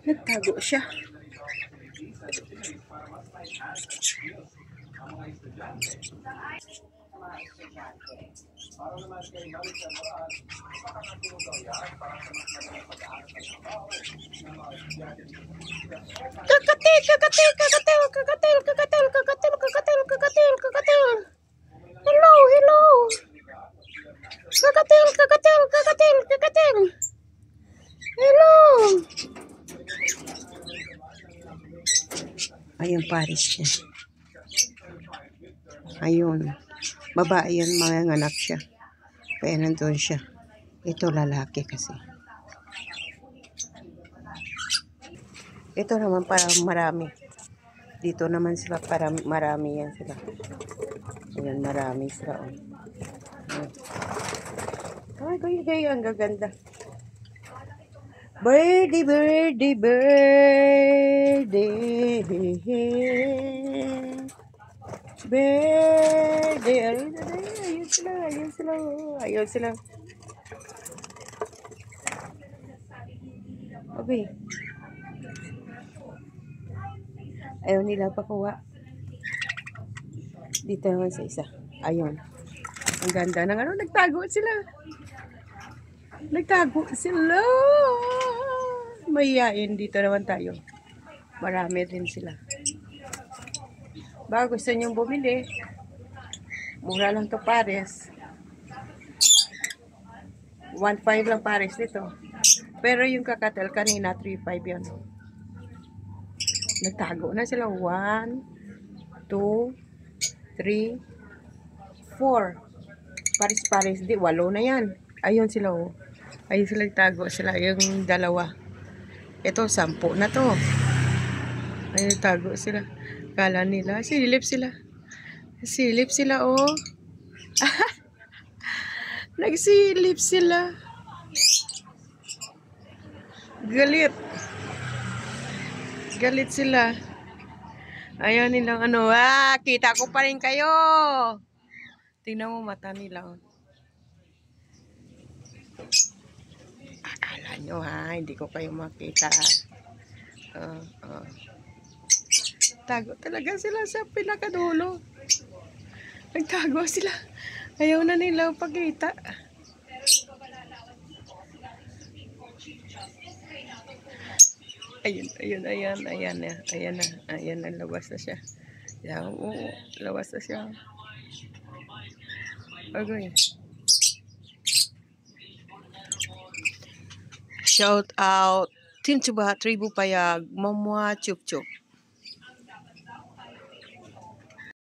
Nagtago siya. Kakatil, kakatil, kakatil, kakatil, kakatil, kakatil, kakatil, kakatil, kakatil. Hello, hello. Kakatil, kakatil, kakatil, kakatil. Hello. Ayun, Paris siya. Ayun. Babae yan, mga anak siya. Kaya nandun siya. Ito lalaki kasi. Ito naman para marami. Dito naman sila para marami yan sila. Ayan, marami sila. Ay, gaya, ang gaganda. Birdie, birdie, birdie. Birdie. Ayun sila, ayun sila. Ayun sila. Okay. Ayaw nila pakuha. Dito naman sa isa. Ayun. Ang ganda ng ano. Nagtago sila. Nagtago sila. Mahihain. Dito naman tayo. Marami din sila. Baka gusto niyong bumili. Mura lang to Pares. 1.5 lang Pares dito. Pero yung kakatel kanina 3.5 yun. Nagtago na sila. 1, 2, 3, 4. Pares-pares. Di, 8 na yan. Ayun sila oh. Ayun sila nagtago sila. Yung dalawa. Ito, 10 na to. Ayun nagtago sila. Kala nila. Silip sila. Silip sila oh. Nagsilip sila. Galit. Galit sila. Ayaw nilang ano. Kita ko pa rin kayo. Tingnan mo mata nila. Akala nyo hindi ko kayo makita. Tago talaga sila sa pinakadulo. Nagtago sila. Ayaw na nila pakita. Ayan na, lawas na siya. Yan, lawas na siya. Okay. Shout out Tinsuba Tribu Payag, Mamwa Chup Chup.